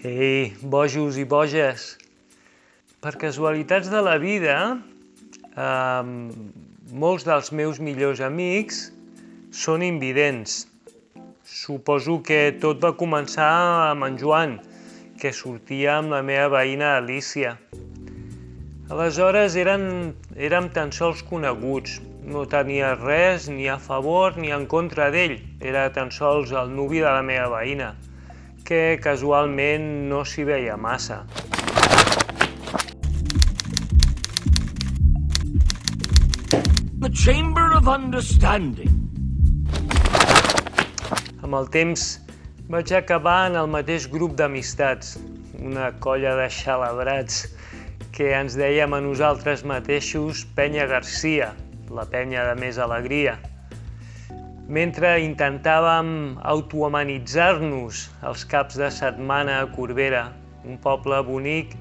Ei, bojos i boges! Per casualitats de la vida, molts dels meus millors amics són invidents. Suposo que tot va començar amb en Joan, que sortia amb la meva veïna Alicia. Aleshores érem tan sols coneguts, no tenia res ni a favor ni en contra d'ell, era tan sols el nuvi de la meva veïna, que casualment no s'hi veia massa. The Chamber of Understanding. Amb el temps vaig acabar en el mateix grup d'amistats, una colla de xalabrats que ens dèiem a nosaltres mateixos Penya Garcia, la penya de més alegria. Mentre intentàvem autohumanitzar-nos els caps de setmana a Corbera, un poble bonic,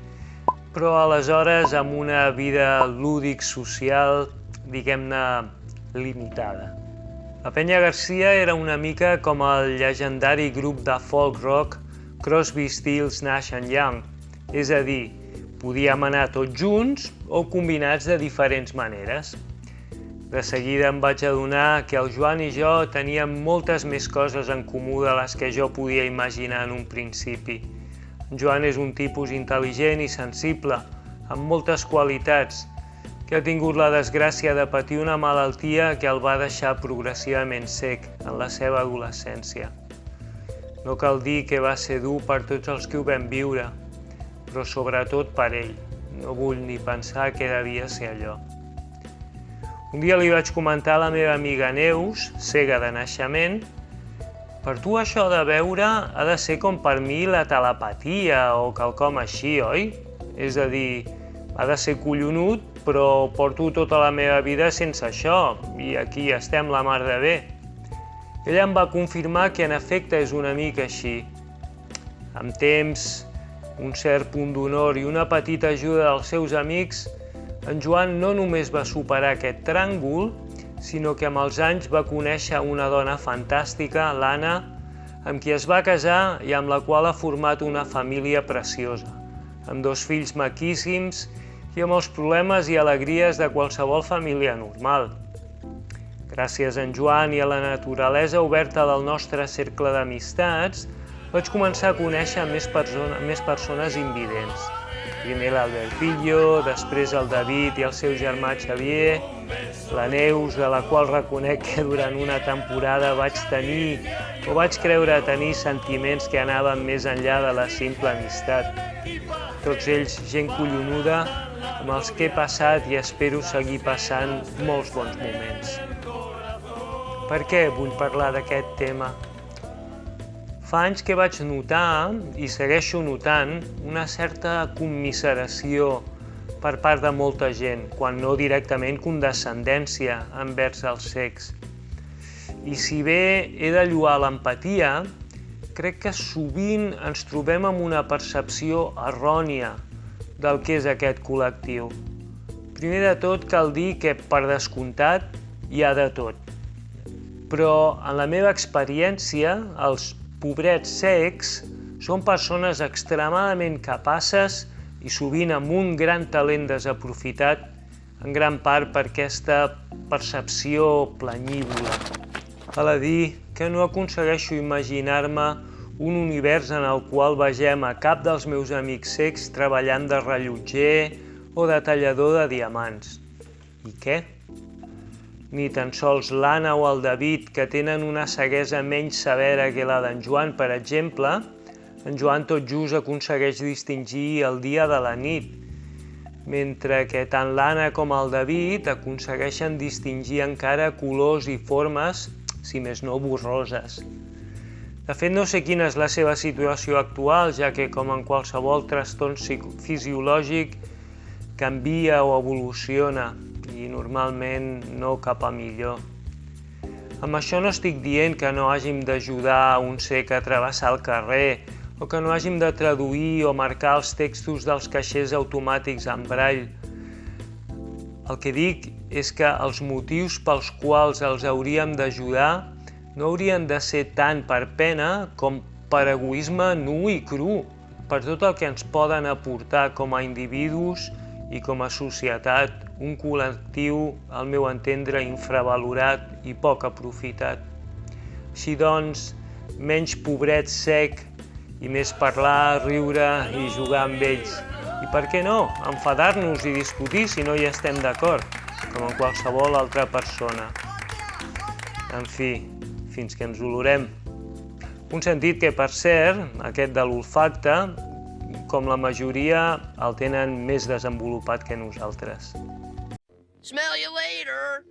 però aleshores amb una vida lúdic-social, diguem-ne, limitada. La Penya Garcia era una mica com el llegendari grup de folk rock Crosby, Stills, Nash & Young, és a dir, podíem anar tots junts o combinats de diferents maneres. De seguida em vaig adonar que el Joan i jo teníem moltes més coses en comú de les que jo podia imaginar en un principi. En Joan és un tipus intel·ligent i sensible, amb moltes qualitats, que ha tingut la desgràcia de patir una malaltia que el va deixar progressivament cec en la seva adolescència. No cal dir que va ser dur per tots els que ho vam viure, però sobretot per ell. No vull ni pensar què devia ser allò. Un dia li vaig comentar a la meva amiga Neus, cega de naixement, per tu això de veure ha de ser com per mi la telepatia o quelcom així, oi? És a dir, ha de ser collonut, però porto tota la meva vida sense això i aquí estem la mar de bé. Ella em va confirmar que en efecte és una mica així. Amb temps, un cert punt d'honor i una petita ajuda dels seus amics, en Joan no només va superar aquest tràngol, sinó que amb els anys va conèixer una dona fantàstica, l'Anna, amb qui es va casar i amb la qual ha format una família preciosa, amb 2 fills maquíssims i amb els problemes i alegries de qualsevol família normal. Gràcies a en Joan i a la naturalesa oberta del nostre cercle d'amistats, vaig començar a conèixer més persones invidents. Primer l'Albertillo, després el David i el seu germà Xavier, la Neus, de la qual reconec que durant una temporada vaig creure tenir sentiments que anaven més enllà de la simple amistat. Tots ells gent collonuda, amb els que he passat i espero seguir passant molts bons moments. Per què vull parlar d'aquest tema? Fa anys que vaig notar, i segueixo notant, una certa commiseració per part de molta gent, quan no directament condescendència envers els cecs. I si bé he de lloar l'empatia, crec que sovint ens trobem amb una percepció errònia del que és aquest col·lectiu. Primer de tot cal dir que per descomptat hi ha de tot. Però en la meva experiència, els pobrets cecs són persones extremadament capaces i sovint amb un gran talent desaprofitat, en gran part per aquesta percepció planyívola. Val a dir que no aconsegueixo imaginar-me un univers en el qual vegem a cap dels meus amics cecs treballant de rellotger o de tallador de diamants. I què? Ni tan sols l'Anna o el David, que tenen una ceguesa menys severa que la d'en Joan, per exemple, en Joan tot just aconsegueix distingir el dia de la nit, mentre que tant l'Anna com el David aconsegueixen distingir encara colors i formes, si més no borroses. De fet, no sé quina és la seva situació actual, ja que, com en qualsevol trastorn fisiològic, canvia o evoluciona, i normalment no cap a millor. Amb això no estic dient que no hàgim d'ajudar un cec a travessar el carrer o que no hàgim de traduir o marcar els textos dels caixers automàtics en braille. El que dic és que els motius pels quals els hauríem d'ajudar no haurien de ser tant per pena com per egoisme nu i cru. per tot el que ens poden aportar com a individus i com a societat, un col·lectiu, al meu entendre, infravalorat i poc aprofitat. Així doncs, menys pobret sec i més parlar, riure i jugar amb ells. I per què no? Enfadar-nos i discutir si no hi estem d'acord, com en qualsevol altra persona. En fi, fins que ens olorem. Un sentit que, per cert, aquest de l'olfacte, com la majoria, el tenen més desenvolupat que nosaltres. Smell you later.